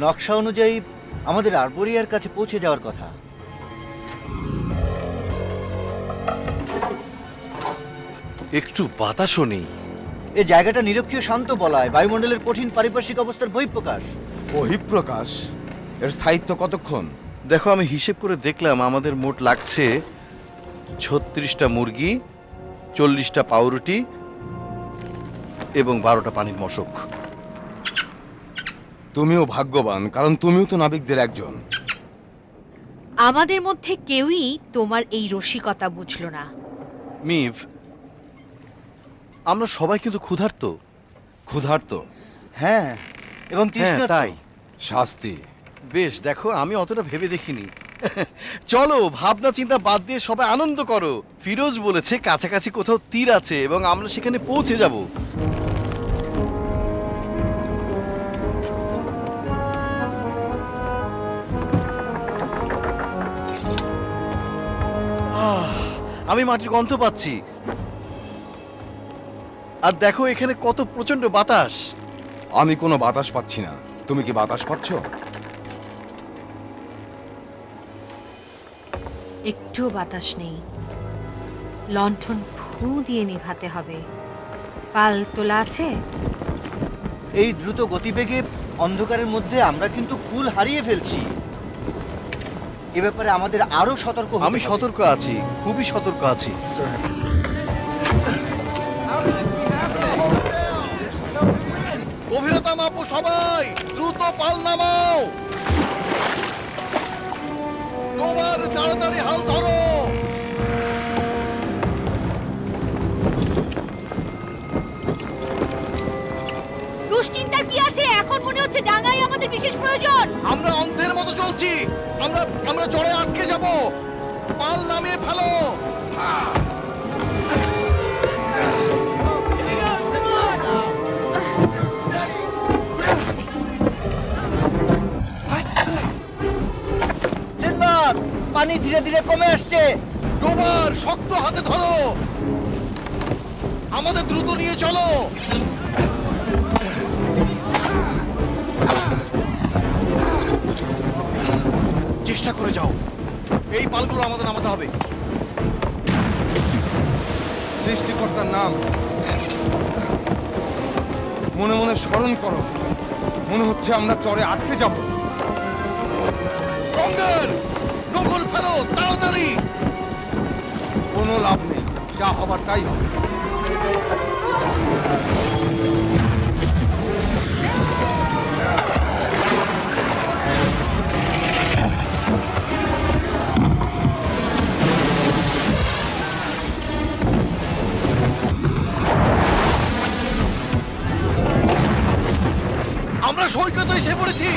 নকশা অনুযায়ী আমাদের আরবরিয়ার কাছে পৌঁছে যাওয়ার কথা। একটু বাতাসও নেই। এই জায়গাটা নিরক্ষীয় শান্ত বলায়, বায়ুমণ্ডলের কঠিন পারিপার্শ্বিক অবস্থার বহিঃপ্রকাশ। বহিঃপ্রকাশ? এর স্থায়িত্ব কতক্ষণ? দেখো, আমি হিসেব করে দেখলাম আমাদের মোট লাগছে 36টা মুরগি, 40টা পাউরুটি এবং 12টা পানির মশক। তুমিও ভাগ্যবান, কারণ তুমিও তো নাবিকদের একজন। আমাদের মধ্যে কেউই তোমার এই রসিকতা বুঝলো না। মিভ, আমরা সবাই কিন্তু ক্ষুধার্ত। ক্ষুধার্ত? হ্যাঁ, এবং হ্যাঁ, তাই। শাস্তি? বেশ, দেখো, আমি অতটা ভেবে দেখিনি। চলো, ভাবনা চিন্তা বাদ দিয়ে সবাই আনন্দ করো। ফিরোজ বলেছে কাছাকাছি কোথাও তীর আছে এবং আমরা সেখানে পৌঁছে যাব। আমি মাটির গন্ধ পাচ্ছি। আর দেখো, এখানে কত প্রচন্ড বাতাস। আমি কোনো বাতাস পাচ্ছি না। তুমি কি বাতাস পাচ্ছ? একটুও বাতাস নেই। লণ্ঠন ফু দিয়ে নেভাতে হবে। পাল তোলা আছে? এই দ্রুত গতিবেগে অন্ধকারের মধ্যে আমরা কিন্তু কুল হারিয়ে ফেলছি। এ ব্যাপারে আমাদের আরো সতর্ক হতে হবে। আমি সতর্ক আছি, খুবই সতর্ক আছি। গভীরতা মাপো সবাই, দ্রুত পাল নামাও। রোবার, তাড়াতাড়ি হাল ধরো। দুশ্চিন্তার কি আছে? এখন মনে হচ্ছে ডাঙাই আমাদের বিশেষ প্রয়োজন। আমরা অন্ধের মতো চলছি। আমরা চড়ে আটকে যাব। পাল নামিয়ে ফেলো। সিনবাদ, পানি ধীরে ধীরে কমে আসছে। রোবার, শক্ত হাতে ধরো। আমাদের দ্রুত নিয়ে চলো। চেষ্টা করে যাও। এই পালগুলো আমাদের নামাতে হবে। সৃষ্টিকর্তার নাম মনে মনে স্মরণ করো। মনে হচ্ছে আমরা চরে আটকে যাব। গঙ্গার নকল ফেলো, তাড়াতাড়ি। কোনো লাভ নেই, যা হবার তাই হবে। আমরা সৈকতে এসে পড়েছি।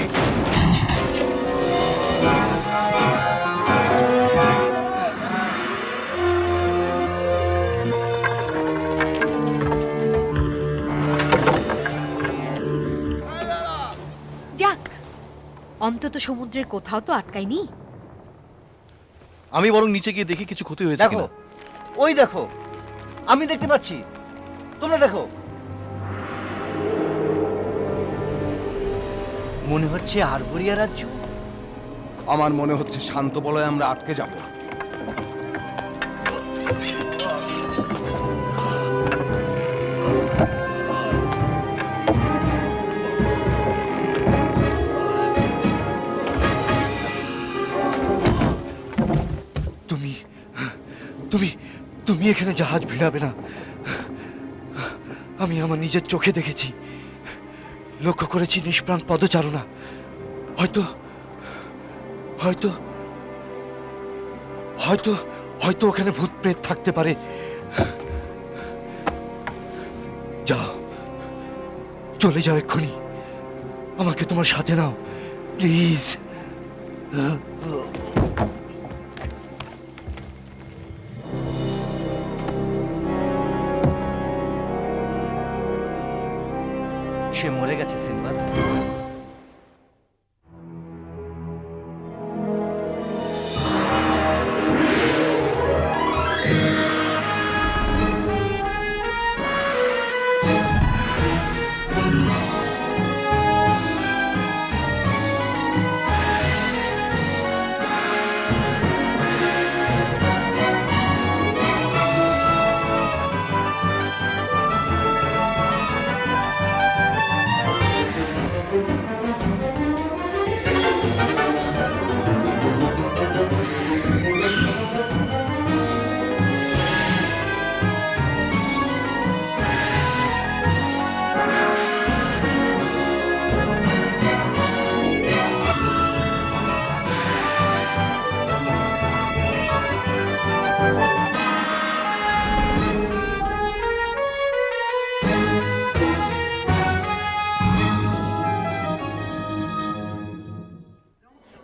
যাক, অন্তত সমুদ্রের কোথাও তো আটকায়নি। আমি বরং নিচে গিয়ে দেখি কিছু ক্ষতি হয়েছে দেখো, কিনা। ওই দেখো, আমি দেখতে পাচ্ছি, তোমরা দেখো। মনে হচ্ছে আরবরিয়া রাজ্য। আমার মনে হচ্ছে শান্ত বলয়ে আমরা আটকে যাব। তুমি তুমি তুমি এখানে জাহাজ ভিড়াবে না। আমি আমার নিজের চোখে দেখেছি, লক্ষ্য করেছি নিষ্প্রাণ পদচারণা। হয়তো হয়তো হয়তো হয়তো ওখানে ভূত প্রেত থাকতে পারে। যাও, চলে যাও এক্ষুনি। আমাকে তোমার সাথে নাও, প্লিজ। সে মরে গেছে সিনবাদ।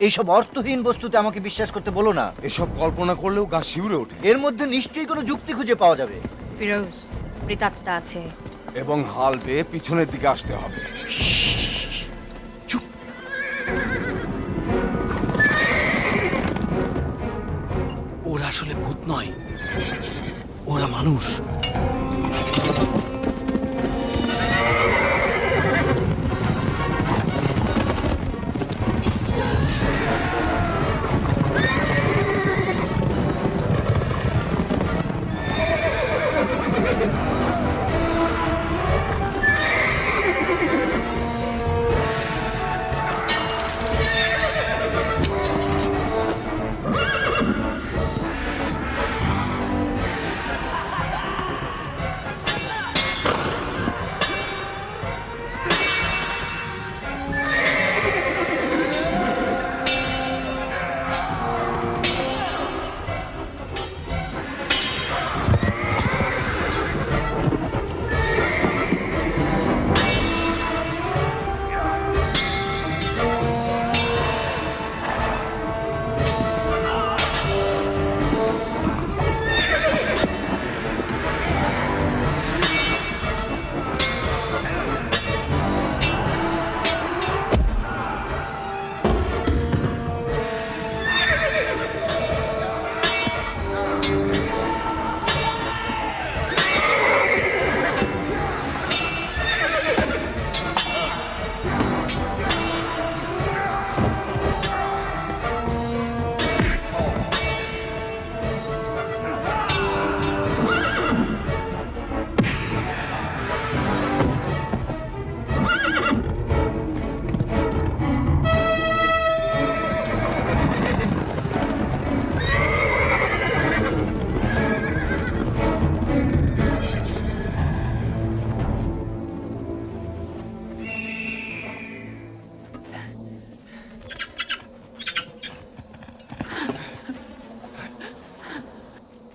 এইসব অর্থহীন বস্তুতে আমাকে বিশ্বাস করতে বলো না। এসব কল্পনা করলেও গা শিউরে ওঠে। এর মধ্যে নিশ্চয়ই কোনো যুক্তি খুঁজে পাওয়া যাবে। ফিরোজ, প্রেতাত্মা আছে। এবং হাল বেয়ে পিছনের দিকে আসতে হবে। চুপ। ওরা আসলে ভূত নয়, ওরা মানুষ।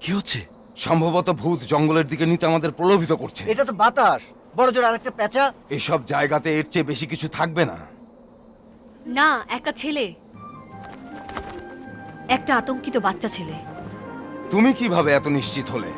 কি হচ্ছে? সম্ভবত ভূত জঙ্গলের দিকে নিতে আমাদের প্রলোভিত করছে। এটা তো বাতাস, বড় জোর আরেকটা পেঁচা। এসব জায়গাতে এর চেয়ে বেশি কিছু থাকবে না। না, একটা ছেলে, একটা আতঙ্কিত বাচ্চা ছেলে। তুমি কিভাবে এত নিশ্চিত হলে?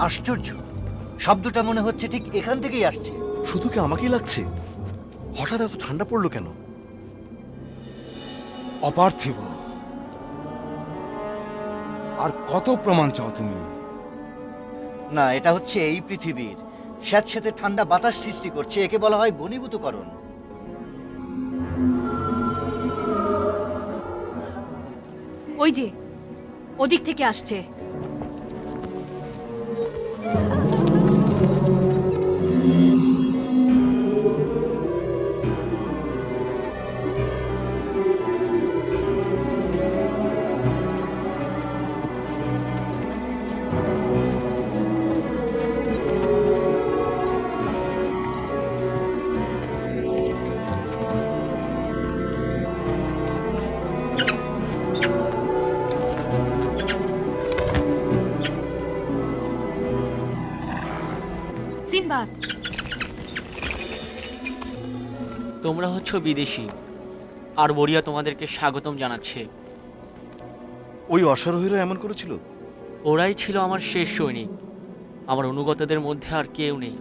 আশ্চর্য, শব্দটা মনে হচ্ছে ঠিক এখান থেকেই আসছে। শুধু কি আমাকেই লাগছে? হঠাৎ এত ঠান্ডা পড়লো কেন? অপার্থিব। আর কত প্রমাণ চাও তুমি? না, এটা হচ্ছে এই পৃথিবীর স্যাঁতস্যাঁতে ঠান্ডা বাতাস সৃষ্টি করছে। একে বলা হয় ঘনীভূতকরণ। ওই যে ওদিক থেকে আসছে। সিনবাদ, তোমরা হচ্ছ বিদেশি, আর বড়িয়া তোমাদেরকে স্বাগতম জানাচ্ছে। ওই অশ্বারোহীরা এমন করেছিল? ওরাই ছিল আমার শেষ সৈনিক। আমার অনুগতদের মধ্যে আর কেউ নেই।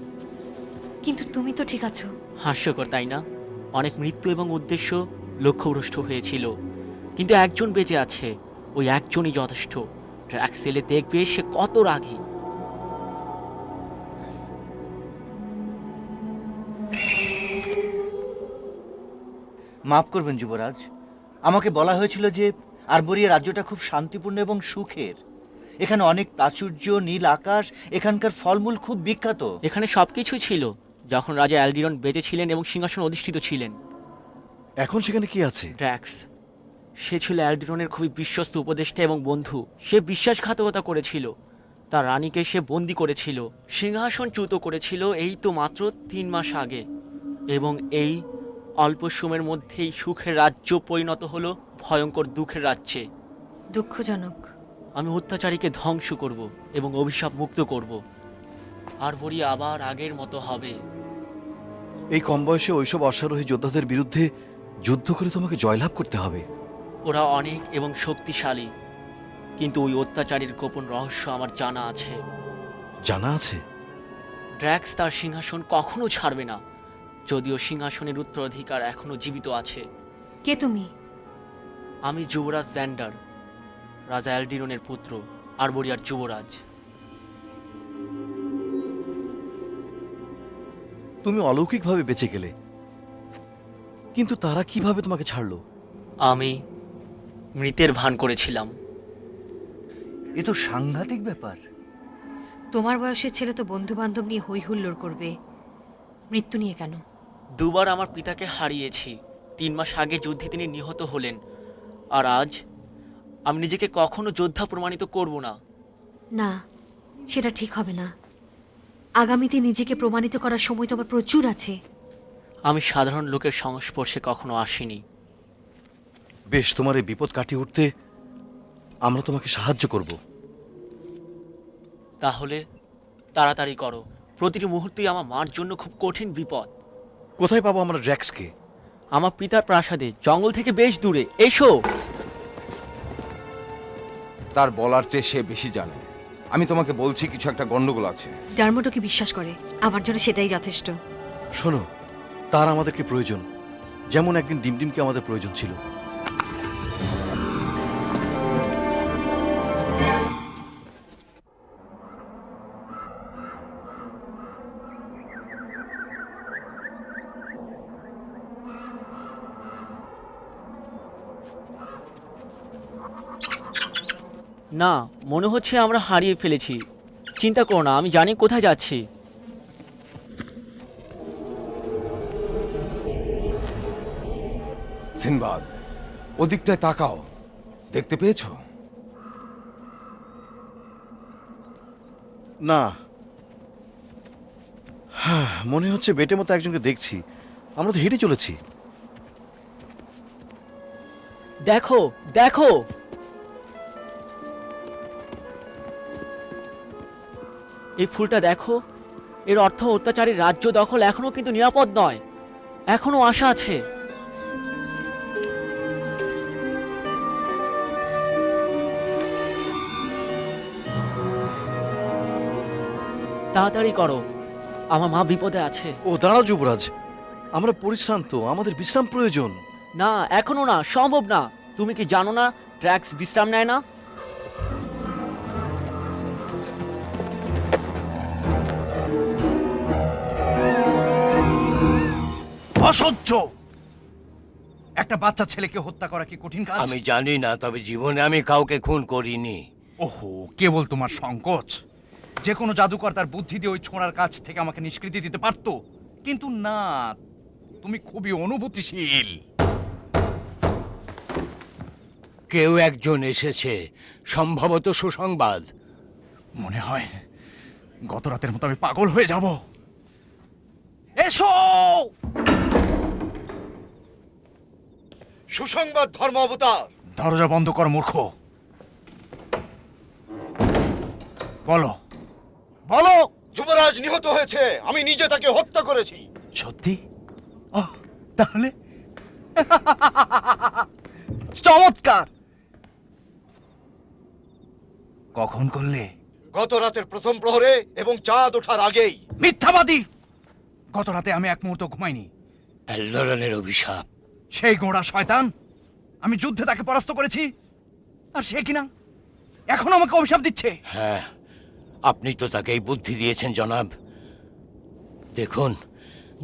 কিন্তু তুমি তো ঠিক আছো। হাস্যকর তাই না? অনেক মৃত্যু এবং উদ্দেশ্য লক্ষ্যভ্রষ্ট হয়েছিল, কিন্তু একজন বেঁচে আছে। ওই একজনই যথেষ্ট। ট্র্যাক্স এলে দেখবে সে কত রাগী। মাফ করবেন যুবরাজ, আমাকে বলা হয়েছিল যে আরবরিয়া রাজ্যটা খুব শান্তিপূর্ণ এবং সুখের। এখানে অনেক প্রাচুর্য, নীল আকাশ, এখানকার ফলমূল খুব বিখ্যাত। এখানে সবকিছু ছিল যখন রাজা অ্যালডিরন বেঁচে ছিলেন এবং সিংহাসন অধিষ্ঠিত ছিলেন। এখন সেখানে কি আছে? ট্র্যাক্স, সে ছিল অ্যালডিরনের খুবই বিশ্বস্ত উপদেষ্টা এবং বন্ধু। সে বিশ্বাসঘাতকতা করেছিল, তার রানীকে সে বন্দি করেছিল, সিংহাসনচ্যুত করেছিল এই তো মাত্র 3 মাস আগে। এবং এই অল্প সময়ের মধ্যেই সুখের রাজ্য পরিণত হলো ভয়ঙ্কর দুঃখের রাজ্যে। দুঃখজনক। আমি অত্যাচারীকে ধ্বংস করব এবং অভিশাপ মুক্ত করব। আরবরি আবার আগের মতো হবে। এই কম বয়সে ওইসব অশ্বারোহী যোদ্ধাদের বিরুদ্ধে যুদ্ধ করে তোমাকে জয়লাভ করতে হবে। ওরা অনেক এবং শক্তিশালী, কিন্তু ওই অত্যাচারীর গোপন রহস্য আমার জানা আছে। জানা আছে? ড্র্যাক্স তার সিংহাসন কখনো ছাড়বে না, যদিও সিংহাসনের উত্তরাধিকার এখনো জীবিত আছে। কে তুমি? আমি যুবরাজ জ্যান্ডার, রাজা অ্যালডিরনের পুত্র, আরবরিয়ার যুবরাজ। তুমি অলৌকিকভাবে বেঁচে গেলে, কিন্তু তারা কিভাবে তোমাকে ছাড়লো? আমি মৃতের ভান করেছিলাম। এ তো সাংঘাতিক ব্যাপার। তোমার বয়সের ছেলে তো বন্ধু বান্ধব নিয়ে হই হুল্লোড় করবে, মৃত্যু নিয়ে কেন? দুবার আমার পিতাকে হারিয়েছি। 3 মাস আগে যুদ্ধে তিনি নিহত হলেন। আর আজ আমি নিজেকে কখনো যোদ্ধা প্রমাণিত করব না। না, সেটা ঠিক হবে না। আগামীতে নিজেকে প্রমাণিত করার সময় তোমার প্রচুর আছে। আমি সাধারণ লোকের সংস্পর্শে কখনো আসিনি। বেশ, তোমার এই বিপদ কাটিয়ে উঠতে আমরা তোমাকে সাহায্য করব। তাহলে তাড়াতাড়ি করো। প্রতিটি মুহূর্তেই আমার মার জন্য খুব কঠিন বিপদ। কোথায় পাবো আমরা ড্র্যাক্সকে? আমার পিতার প্রাসাদে, জঙ্গল থেকে বেশ দূরে। এসো। তার বলার চেয়ে সে বেশি জানে। আমি তোমাকে বলছি কিছু একটা গন্ডগোল আছে। ডার্মোটোকে বিশ্বাস করে, আমার জন্য সেটাই যথেষ্ট। শোনো, তার আমাদেরকে প্রয়োজন, যেমন একদিন ডিমডিমকে আমাদের প্রয়োজন ছিল। না, মনে হচ্ছে আমরা হারিয়ে ফেলেছি। চিন্তা করো না, আমি জানি কোথায় যাচ্ছি। সিনবাদ, ওদিকটায় তাকাও, দেখতে পেয়েছো? না, মনে হচ্ছে বেটে মতো একজনকে দেখছি। আমরা তো হেঁটে চলেছি। দেখো দেখো, এই ফুলটা দেখো। এর অর্থ অত্যাচারী রাজ্য দখল এখনো কিন্তু নিরাপদ নয়, এখনো আশা আছে। তাড়াতাড়ি করো, আমার মা বিপদে আছে। ও দাঁড়াও যুবরাজ, আমরা পরিশ্রান্ত, আমাদের বিশ্রাম প্রয়োজন। না, এখনো না, সম্ভব না। তুমি কি জানো না ড্র্যাক্স বিশ্রাম নেয় না? অসহ্য! একটা বাচ্চা ছেলেকে হত্যা করা কি কঠিন কাজ? আমি জানি না, তবে জীবনে আমি কাউকে খুন করিনি। ওহো, কেবল তোমার সংকোচ। যে কোনো জাদুকর তার বুদ্ধি দিয়ে ওই ছোঁড়ার কাছ থেকে আমাকে নিষ্কৃতি দিতে পারতো, কিন্তু না, তুমি খুবই অনুভূতিশীল। কেউ একজন এসেছে, সম্ভবত সুসংবাদ। মনে হয় গত রাতের মতো আমি পাগল হয়ে যাব। এসো! সুসংবাদ ধর্ম অবতার। দরজা বন্ধ কর, মূর্খ। বলো বলো। যুবরাজ নিহত হয়েছে, আমি নিজে তাকে হত্যা করেছি। সত্যি? তাহলে চমৎকার! কখন করলে? গত রাতের প্রথম প্রহরে এবং চাঁদ ওঠার আগেই। মিথ্যাবাদী! গত রাতে আমি এক মুহূর্ত ঘুমাইনি। এলডরানের অভিশাপ। সেই গোঁড়া শয়তান! আমি যুদ্ধে তাকে পরাস্ত করেছি, আর সে কিনা এখন আমাকে অভিশাপ দিচ্ছে। হ্যাঁ, আপনি তো তাকে এই বুদ্ধি দিয়েছেন জনাব। দেখুন,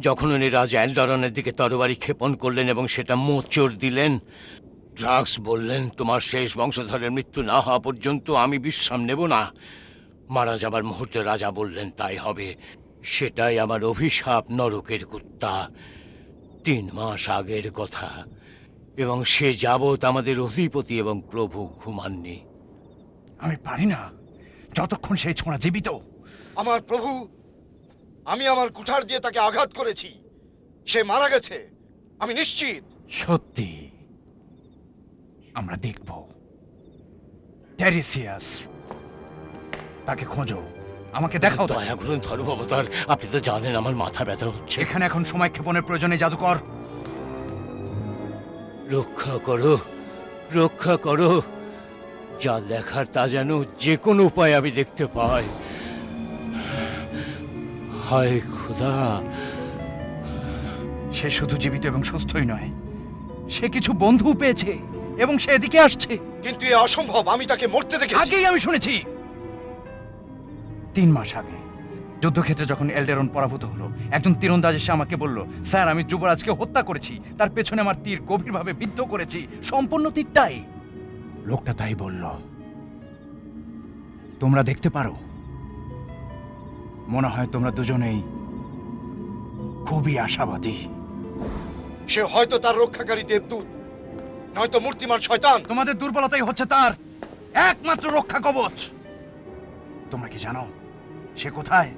যখন উনি রাজা এলডরানের দিকে তরবারি ক্ষেপণ করলেন এবং সেটা মোচড় দিলেন, ড্রাক্স বললেন, তোমার শেষ বংশধরের মৃত্যু না হওয়া পর্যন্ত আমি বিশ্রাম নেব না। মারা যাবার মুহূর্তে রাজা বললেন তাই হবে। সেটাই আমার অভিশাপ, নরকের কুত্তা। 3 মাস আগের কথা, এবং সে যাবৎ আমাদের অধিপতি এবং প্রভু ঘুমাননি। আমি পারি না, যতক্ষণ সেই ছোঁড়া জীবিত। আমার প্রভু, আমি আমার কুঠার দিয়ে তাকে আঘাত করেছি, সে মারা গেছে, আমি নিশ্চিত। সত্যি? আমরা দেখব। টেরিসিয়াস, তাকে খোঁজো, আমাকে দেখাও। দয়া করুন ধর্মাবতার, আপনি তো জানেন আমার মাথা ব্যথা হচ্ছে। এখানে এখন সময় ক্ষেপণের প্রয়োজনে জাদুকর। রক্ষা করো, রক্ষা করো। যা দেখার তা যেন যে কোনো উপায় আমি দেখতে পাই। হায় খোদা। সে শুধু জীবিত এবং সুস্থই নয়, সে কিছু বন্ধু পেয়েছে এবং সে এদিকে আসছে। কিন্তু এ অসম্ভব, আমি তাকে মরতে দেখেছি। আগেই আমি শুনেছি। 3 মাস আগে যুদ্ধক্ষেত্রে যখন এলডেরন পরাভূত হলো, একজন তীরন্দাজ এসে আমাকে বলল, স্যার আমি যুবরাজকে হত্যা করেছি, তার পেছনে আমার তীর গভীরভাবে বিদ্ধ করেছি, সম্পূর্ণ তীরটাই। লোকটা তাই বলল। তোমরা দেখতে পারো, মনে হয় তোমরা দুজনেই খুবই আশাবাদী। সে হয়তো তার রক্ষাকারী দেবদূত, নয়তো মূর্তিমান শয়তান। তোমাদের দুর্বলতাই হচ্ছে তার একমাত্র রক্ষা কবচ। তোমরা কি জানো সে কোথায়?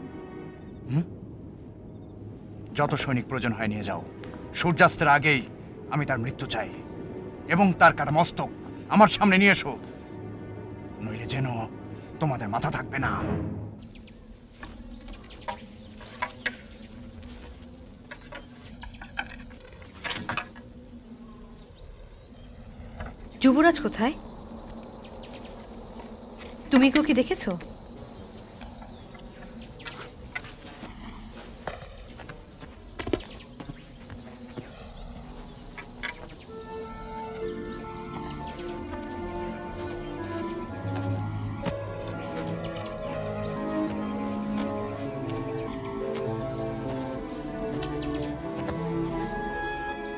যত সৈনিক প্রয়োজন হয় নিয়ে যাও। সূর্যাস্তের আগেই আমি তার মৃত্যু চাই, এবং তার কাটা মস্তক আমার সামনে নিয়ে এসো, নইলে যেন তোমাদের মাথা থাকবে না। যুবরাজ কোথায়? তুমি কি ওকে দেখেছো?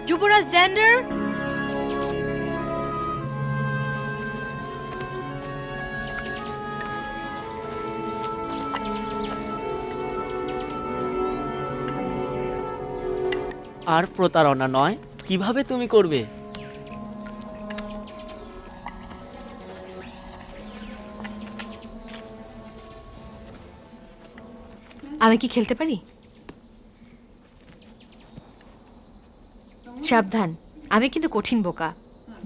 যুবরাজ জেন্ডার, আর প্রতারণা নয়, কিভাবে তুমি করবে? আমি কি খেলতে পারি? সাবধান, আমি কিন্তু কঠিন বোকা।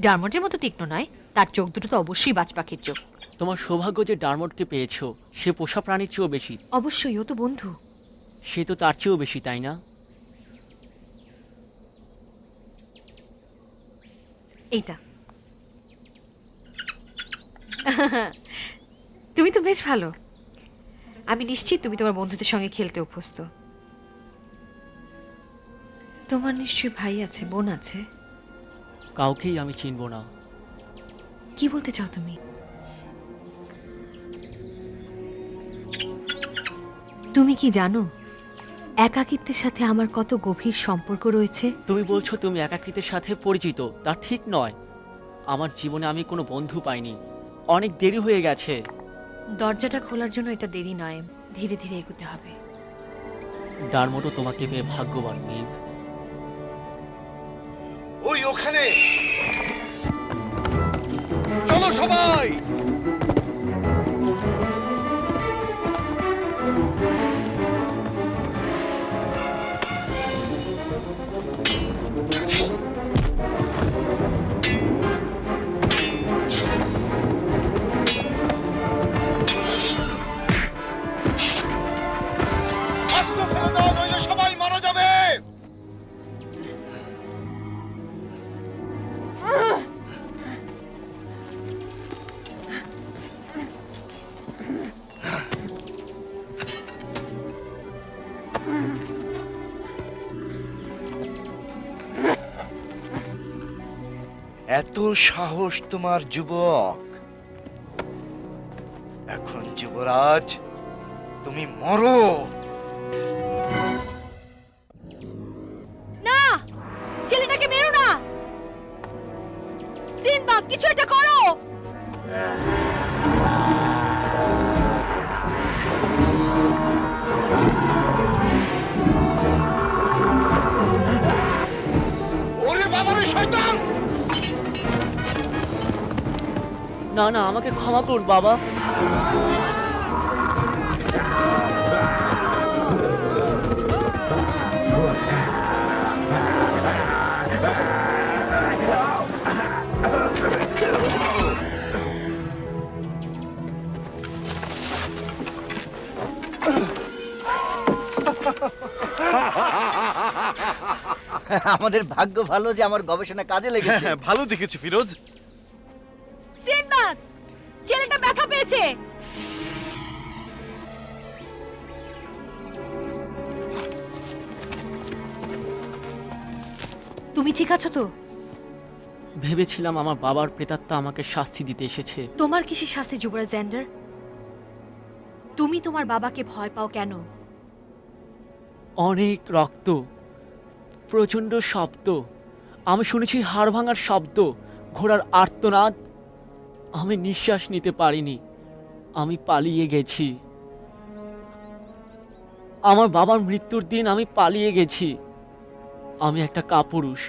ডারমন্ডের মতো তীক্ষ্ণ নয়, তার চোখ দুটো তো অবশ্যই বাজ পাখির চোখ। তোমার সৌভাগ্য যে ডারমন্ডকে পেয়েছো, সে পোষা প্রাণীর চেয়েও বেশি। অবশ্যই, ও তো বন্ধু। সে তো তার চেয়েও বেশি, তাই না? এইটা। তুমি তো বেশ ভালো। আমি নিশ্চিত তুমি তোমার বন্ধুদের সঙ্গে খেলতে অভ্যস্ত। তোমার নিশ্চয়ই ভাই আছে, বোন আছে। কাউকেই আমি চিনব না। কি বলতে চাও তুমি? তুমি কি জানো একাকিত্বের সাথে আমার কত গভীর সম্পর্ক রয়েছে? তুমি বলছো তুমি একাকিত্বের সাথে পরিচিত, তা ঠিক নয়। আমার জীবনে আমি কোনো বন্ধু পাইনি। অনেক দেরি হয়ে গেছে। দরজাটা খোলার জন্য এটা দেরি নয়, ধীরে ধীরে এগোতে হবে। ডারমোটো তোমাকে পেয়ে ভাগ্যবান মেয়ে। ওই ওখানে, চলো সবাই। অস্ত্র ফেলে দাও, নইলে সবাই মারা যাবে। এত সাহস তোমার যুবক! এখন যুবরাজ, তুমি মরো। না, ছেলেটাকে মেরো না। সিনবাদ, কিছু একটা করো। ওরে বাবারে শয়তান! না না, আমাকে ক্ষমা করুন বাবা। আমাদের ভাগ্য ভালো যে আমার গবেষণা কাজে লেগেছে। হ্যাঁ, ভালো দেখেছি ফিরোজ। সিনবাদ, ছেলেটা ব্যথা পেয়েছে। তুমি ঠিক আছো তো? ভেবেছিলাম আমার বাবার প্রেতাত্মা আমাকে শাস্তি দিতে এসেছে। তোমার কিসের শাস্তি যুবরাজ জেন্ডার? তুমি তোমার বাবাকে ভয় পাও কেন? অনেক রক্ত, প্রচণ্ড শব্দ, আমি শুনেছি হাড় ভাঙার শব্দ, ঘোড়ার আর্তনাদ। আমি নিঃশ্বাস নিতে পারিনি, আমি পালিয়ে গেছি। আমার বাবার মৃত্যুর দিন আমি পালিয়ে গেছি। আমি একটা কাপুরুষ।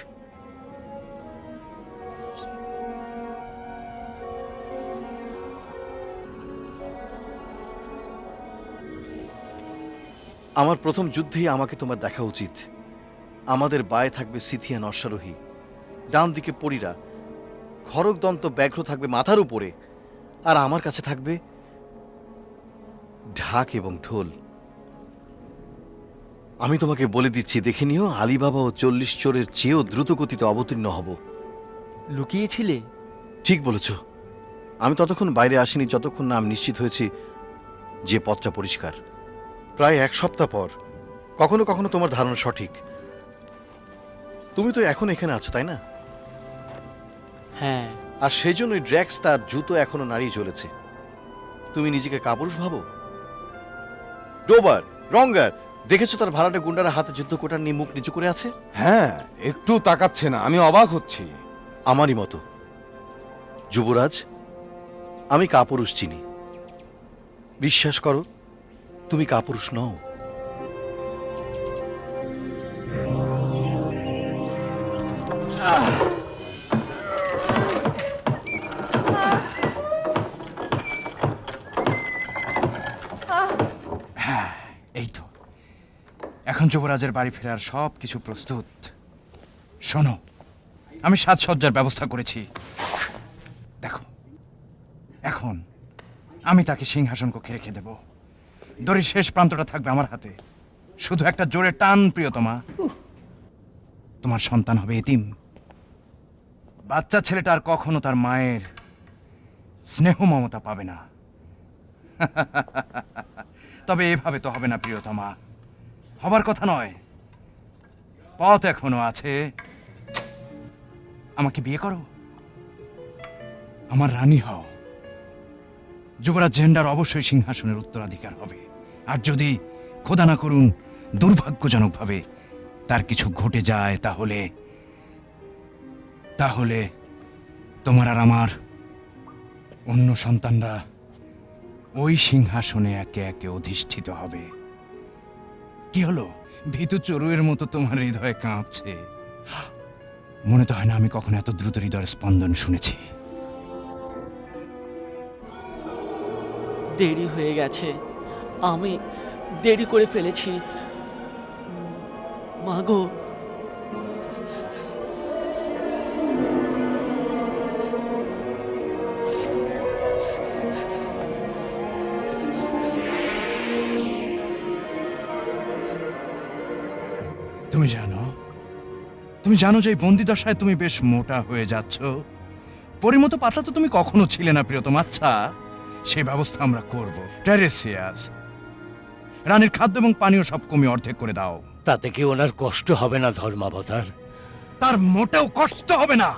আমার প্রথম যুদ্ধেই আমাকে তোমার দেখা উচিত। আমাদের বায়ে থাকবে সিথিয়ান অশ্বারোহী, ডান দিকে পরীরা, খড়গদন্ত ব্যাঘ্র থাকবে মাথার উপরে, আর আমার কাছে থাকবে ঢাক এবং ঢোল। আমি তোমাকে বলে দিচ্ছি, দেখে নিও, আলিবাবা ও 40 চোরের চেয়েও দ্রুত গতিতে অবতীর্ণ হব। লুকিয়েছিলে? ঠিক বলেছ। আমি ততক্ষণ বাইরে আসিনি যতক্ষণ না আমি নিশ্চিত হয়েছি যে পথটা পরিষ্কার। প্রায় 1 সপ্তাহ পর। কখনো কখনো তোমার ধারণা সঠিক। তুমি তো এখন এখানে আছো, তাই না? হ্যাঁ। আর সেই জন্যই ড্র্যাক্স তার জুতো এখনো নাড়িয়ে চলেছে। তুমি নিজেকে কাপুরুষ ভাবো? ডোবার, রঙ্গার, দেখেছো তার ভাড়াটে গুন্ডারা হাতে যুদ্ধ কোটার নিয়ে মুখ নিচু করে আছে? হ্যাঁ, একটু তাকাচ্ছে না, আমি অবাক হচ্ছি। আমারই মতো। যুবরাজ, আমি কাপুরুষ চিনি। বিশ্বাস করো, তুমি কাপুরুষ নও। এই তো, এখন যুবরাজের বাড়ি ফেরার সব কিছু প্রস্তুত। শোনো, আমি সাজসজ্জার ব্যবস্থা করেছি। দেখো, এখন আমি তাকে সিংহাসন কক্ষে রেখে দেব। দড়ির শেষ প্রান্তটা থাকবে আমার হাতে। শুধু একটা জোরে টান, প্রিয়তমা। তোমার সন্তান হবে এতিম। বাচ্চা ছেলেটা আর কখনো তার মায়ের স্নেহ মমতা পাবে না। তবে এভাবে তো হবে না প্রিয়তমা, হবার কথা নয়। পথ এখনো আছে। আমাকে বিয়ে করো, আমার রানী হও। যুবরাজ জেন্ডার অবশ্যই সিংহাসনের উত্তরাধিকার হবে। আর যদি খোদা না করুন দুর্ভাগ্যজনকভাবে তার কিছু ঘটে যায়, তাহলে তাহলে তোমার আর আমার অন্য সন্তানরা ওই সিংহাসনে একে একে অধিষ্ঠিত হবে। কি হলো, ভীতু চড়ুইয়ের মতো তোমার হৃদয় কাঁপছে? মনে তো হয় না আমি কখনো এত দ্রুত হৃদয়ের স্পন্দন শুনেছি। দেরি হয়ে গেছে, আমি দেরি করে ফেলেছি। মাগো, তুমি জানো যে এই বন্দিদশায় তুমি বেশ মোটা হয়ে যাচ্ছ। পরিমতো পাতলা তো তুমি কখনো ছিলে না প্রিয়তম। আচ্ছা, সেই ব্যবস্থা আমরা করব। ট্যারেসিয়াস, রানীর খাদ্য এবং পানীয় সব কমিয়ে অর্ধেক করে দাও। তাতে কি ওনার কষ্ট হবে না ধর্মাবতার? তার মোটেও কষ্ট হবে না।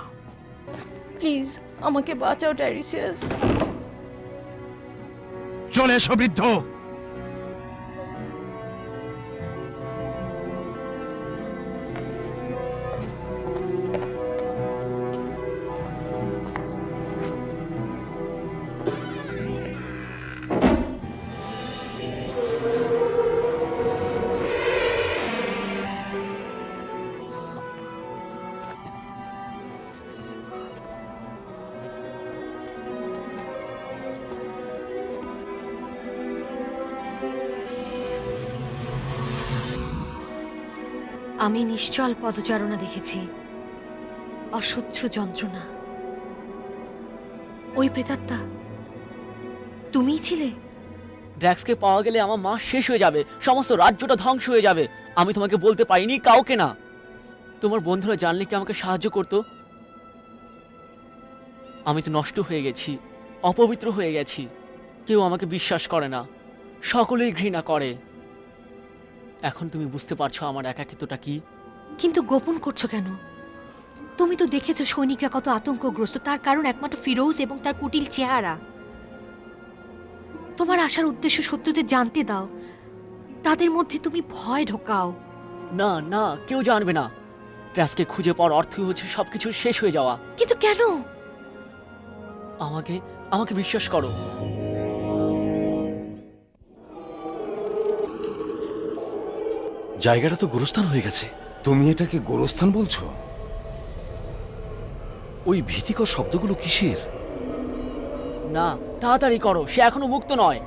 প্লিজ আমাকে বাঁচাও ট্যারিসিয়াস। চলে এসো বৃদ্ধ। আমি নিশ্চল পদচারণা দেখেছি, অসহ্য যন্ত্রণা। ওই প্রেতাত্মা তুমিই ছিলে? ড্র্যাক্সকে পাওয়া গেলে আমার মা শেষ হয়ে যাবে, সমস্ত রাজ্যটা ধ্বংস হয়ে যাবে। আমি তোমাকে বলতে পারিনি, কাউকে না। তোমার বন্ধুরা জানলে কি আমাকে সাহায্য করতো? আমি তো নষ্ট হয়ে গেছি, অপবিত্র হয়ে গেছি। কেউ আমাকে বিশ্বাস করে না, সকলেই ঘৃণা করে। এখন তুমি বুঝতে পারছো আমার একাকিত্বটা কি? কিন্তু গোপন করছো কেন? তুমি তো দেখেছো সৈনিকরা কত আতঙ্কগ্রস্ত, তার কারণ একমাত্র ফিরোজ এবং তার কুটিল চেহারা। তোমার আসার উদ্দেশ্য শত্রুদের জানতে দাও, তাদের মধ্যে তুমি ভয় ঢোকাও। না না, কেউ জানবে না। ড্র্যাক্সকে খুঁজে পাওয়ার অর্থই হচ্ছে সবকিছু শেষ হয়ে যাওয়া। কিন্তু কেন? আমাকে আমাকে বিশ্বাস করো। জায়গাটা তো গোরস্থান হয়ে গেছে। তুমি এটাকে গোরস্থান বলছো? ওই ভীতিকর শব্দগুলো কিসের? না, তাড়াতাড়ি করো, সে এখনো মুক্ত নয়।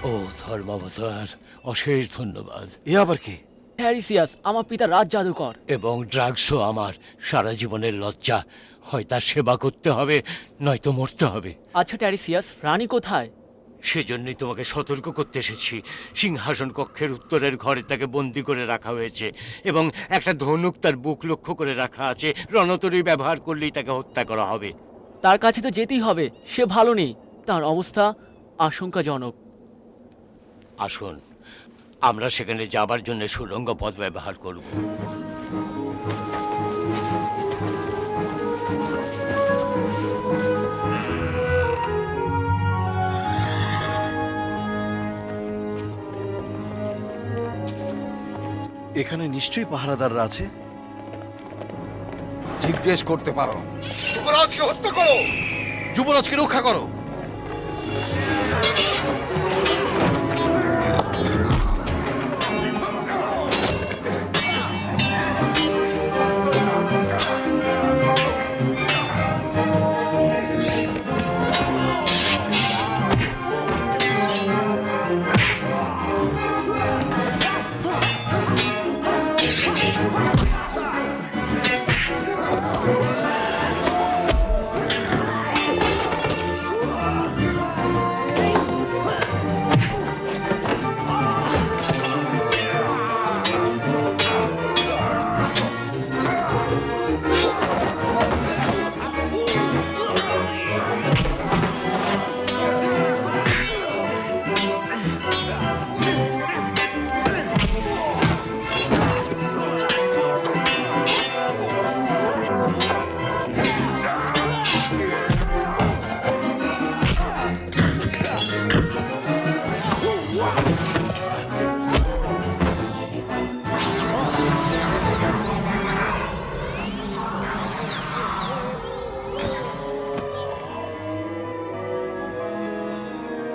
ও ধর্মাবতার, অশেষ ধন্যবাদ। এ আবার কি? ট্যারিসিয়াস, আমার পিতা রাজ জাদুকর। এবং ড্রাগসও আমার সারা জীবনের লজ্জা। হয় তার সেবা করতে হবে, নয়তো মরতে হবে। আচ্ছা ট্যারিসিয়াস, রানী কোথায়? সেজন্যই তোমাকে সতর্ক করতে এসেছি। সিংহাসন কক্ষের উত্তরের ঘরে তাকে বন্দি করে রাখা হয়েছে এবং একটা ধনুক তার বুক লক্ষ্য করে রাখা আছে। রণতরী ব্যবহার করলেই তাকে হত্যা করা হবে। তার কাছে তো যেতেই হবে, সে ভালো নেই, তার অবস্থা আশঙ্কাজনক। আসুন, আমরা সেখানে যাবার জন্য সুড়ঙ্গ পথ ব্যবহার করব। এখানে নিশ্চয়ই পাহারাদাররা আছে। জিজ্ঞেস করতে পারো। যুবরাজকে হত্যা করো! যুবরাজকে রক্ষা করো!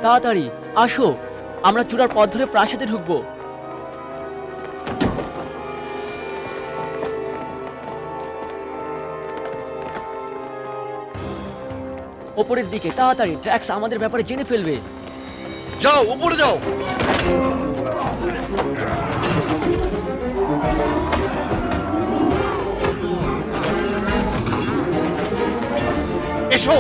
তাড়াতাড়ি আসো, আমরা চূড়ার পথ ধরে প্রাসাদে ঢুকবো। ওপরের দিকে তাড়াতাড়ি, ট্র্যাক্স আমাদের ব্যাপারে জেনে ফেলবে। যাও, উপরে যাও। এসো।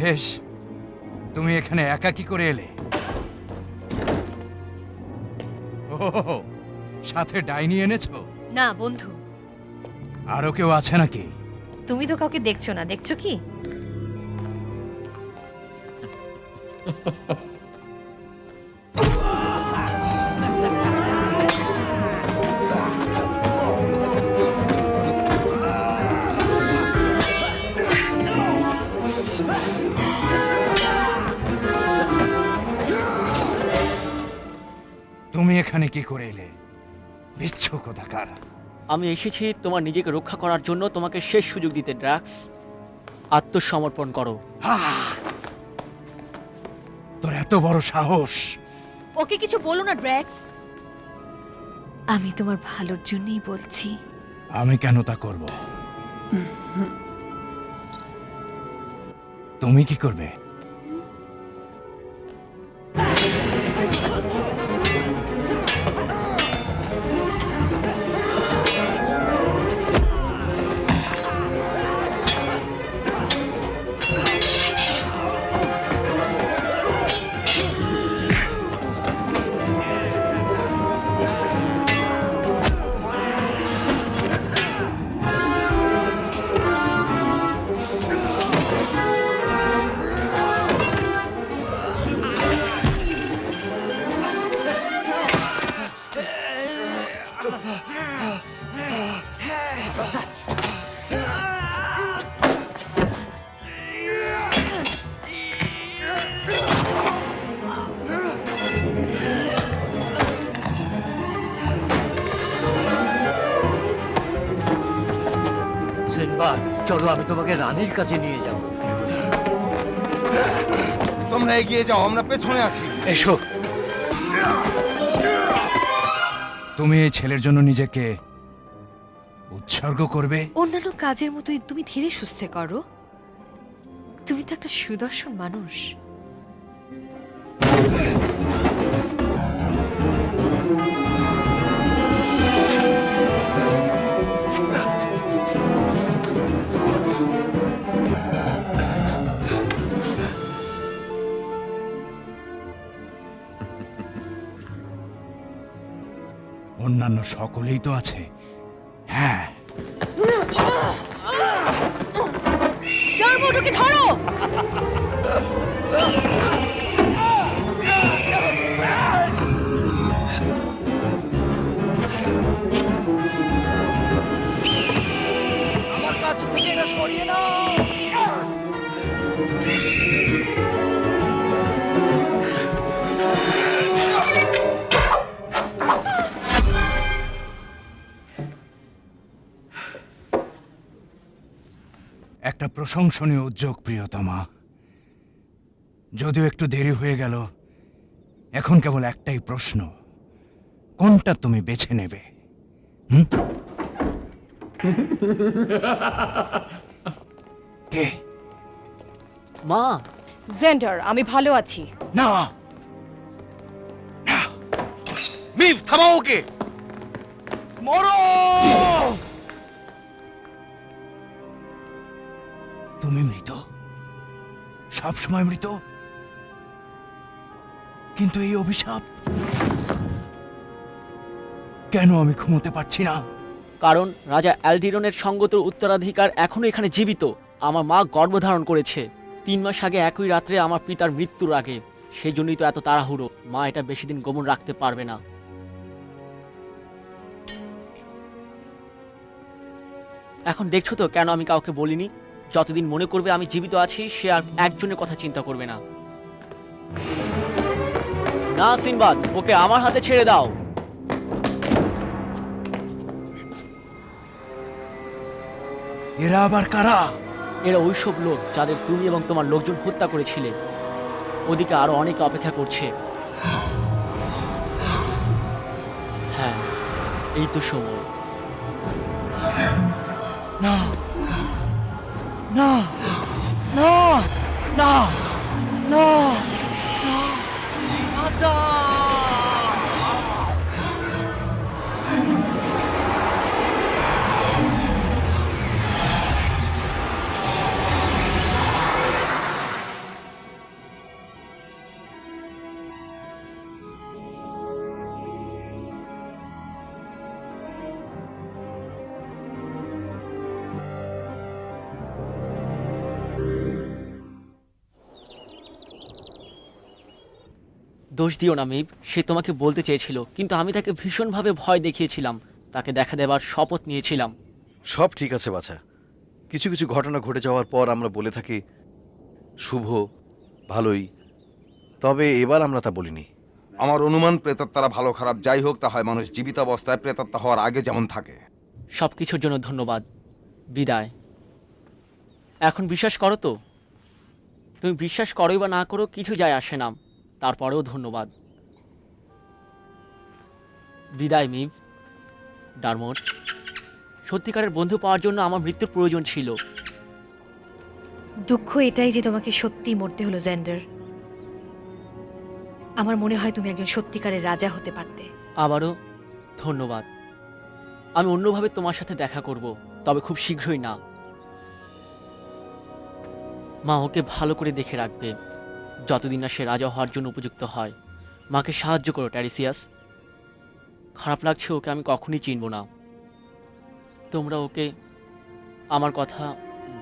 মহেশ, তুমি এখানে একা কি করে এলে? ও, সাথে ডাইনি এনেছো? না বন্ধু, আরো কেউ আছে নাকি? তুমি তো কাউকে দেখছো না, দেখছো কি? তুমি এখানে কি করে এলে? বিচ্ছু কোথাকার! আমি এসেছি তোমার নিজেকে রক্ষা করার জন্য, তোমাকে শেষ সুযোগ দিতে। ড্রাক্স, আত্মসমর্পণ করো। তোর এত বড় সাহস! ওকে কিছু বলো না ড্র্যাক্স, আমি তোমার ভালোর জন্যই বলছি। আমি কেন তা করব? তুমি কি করবে? সিনবাদ, চলো আমি তোমাকে রানীর কাছে নিয়ে যাব। তোমরা এগিয়ে যাও, আমরা পেছনে আছি। এসো। তুমি এই ছেলের জন্য নিজেকে উৎসর্গ করবে? অন্যান্য কাজের মতোই তুমি ধীরে সুস্থে করো। তুমি তো একটা সুদর্শন মানুষ। অন্যান্য সকলেই তো আছে। হ্যাঁ, ওকে ধরো। আমার কাছ থেকে এটা সরিয়ে নাও। একটা প্রশংসনীয় উদ্যোগ প্রিয়তমা, যদিও একটু দেরি হয়ে গেল। এখন কেবল একটাই প্রশ্ন, কোনটা তুমি বেছে নেবে? কে? মা, জেন্ডার, আমি ভালো আছি। না, মিভ, থামাও ওকে! মরো! তুমি মৃত, সব সময় মৃত, কিন্তু এই অভিশাপ কেন আমি ঘুমোতে পারছি না? কারণ রাজা অ্যালডিরনের সঙ্গত উত্তরাধিকার এখনো এখানে জীবিত। আমার মা গর্ভধারণ করেছে 3 মাস আগে, একই রাত্রে আমার পিতার মৃত্যুর আগে। সেই জন্যই তো এত তাড়াহুড়ো। মা এটা বেশি দিন গোপন রাখতে পারবে না। এখন দেখছো তো কেন আমি কাউকে বলিনি। যতদিন মনে করবে আমি জীবিত আছি, সে আর একজনের কথা চিন্তা করবে না। না সিনবাদ, ওকে আমার হাতে ছেড়ে দাও। এরা আবার কারা? এরা ওইসব লোক যাদের তুমি এবং তোমার লোকজন হত্যা করেছিলে। ওদিকে আরো অনেকে অপেক্ষা করছে। হ্যাঁ, এই তো সময়। না, না, না, না, না, না, দোষ দিও না মিব, সে তোমাকে বলতে চেয়েছিল, কিন্তু আমি তাকে ভীষণভাবে ভয় দেখিয়েছিলাম, তাকে দেখা দেবার শপথ নিয়েছিলাম। সব ঠিক আছে বাছা, কিছু কিছু ঘটনা ঘটে যাওয়ার পর আমরা বলে থাকি শুভ, ভালোই, তবে এবার আমরা তা বলিনি। আমার অনুমান প্রেতাত্মারা ভালো খারাপ যাই হোক, তা হয় মানুষ জীবিত অবস্থায় প্রেতাত্মা হওয়ার আগে যেমন থাকে। সব কিছুর জন্য ধন্যবাদ। বিদায়। এখন বিশ্বাস করো তো? তুমি বিশ্বাস করোই বা না করো কিছু যায় আসে না, তারপরেও ধন্যবাদ। বিদায় মিব। ডারমোট, সত্যিকারের বন্ধু পাওয়ার জন্য আমার মৃত্যুর প্রয়োজন ছিল। দুঃখ এটাই যে তোমাকে সত্যিই মরতে হলো জেন্ডার। আমার মনে হয় তুমি একজন সত্যিকারের রাজা হতে পারতে। আবারও ধন্যবাদ। আমি অন্যভাবে তোমার সাথে দেখা করব, তবে খুব শীঘ্রই না। মা ওকে ভালো করে দেখে রাখবে যতদিন না সে রাজা হওয়ার জন্য উপযুক্ত হয়। মাকে সাহায্য করো ট্যারিসিয়াস। খারাপ লাগছে, ওকে আমি কখনই চিনব না। তোমরা ওকে আমার কথা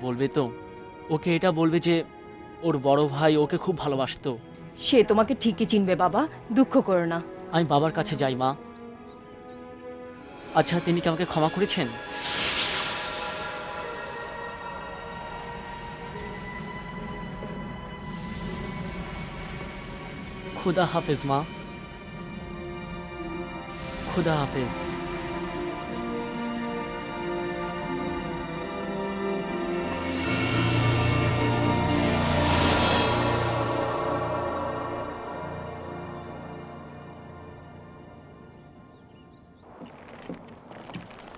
বলবে তো? ওকে এটা বলবে যে ওর বড় ভাই ওকে খুব ভালোবাসতো। সে তোমাকে ঠিকই চিনবে বাবা, দুঃখ করো না। আমি বাবার কাছে যাই মা। আচ্ছা, তিনি কি আমাকে ক্ষমা করেছেন? খুদা হাফেজ মা। খুদা হাফেজ।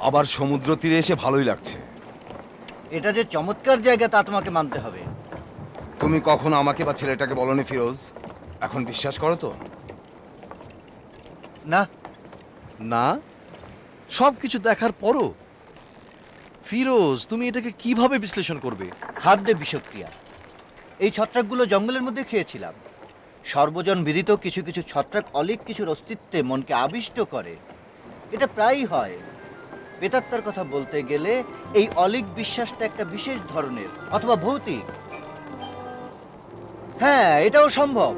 আবার সমুদ্র তীরে এসে ভালোই লাগছে। এটা যে চমৎকার জায়গা তা তোমাকে মানতে হবে। তুমি কখনো আমাকে বা ছেলেটাকে বলনি ফিরোজ? এখন বিশ্বাস করো তো? না, না, সব কিছু দেখার পরও ফিরোজ, তুমি এটাকে কিভাবে বিশ্লেষণ করবে? খাদ্যে বিষক্রিয়া। এই ছত্রাকগুলো জঙ্গলের মধ্যে খেয়েছিলাম। সর্বজন বিদিত কিছু কিছু ছত্রাক অলিক কিছুর অস্তিত্বে মনকে আবিষ্ট করে। এটা প্রায়ই হয়। প্রেতাত্মার কথা বলতে গেলে এই অলিক বিশ্বাসটা একটা বিশেষ ধরনের, অথবা ভৌতিক। হ্যাঁ, এটাও সম্ভব।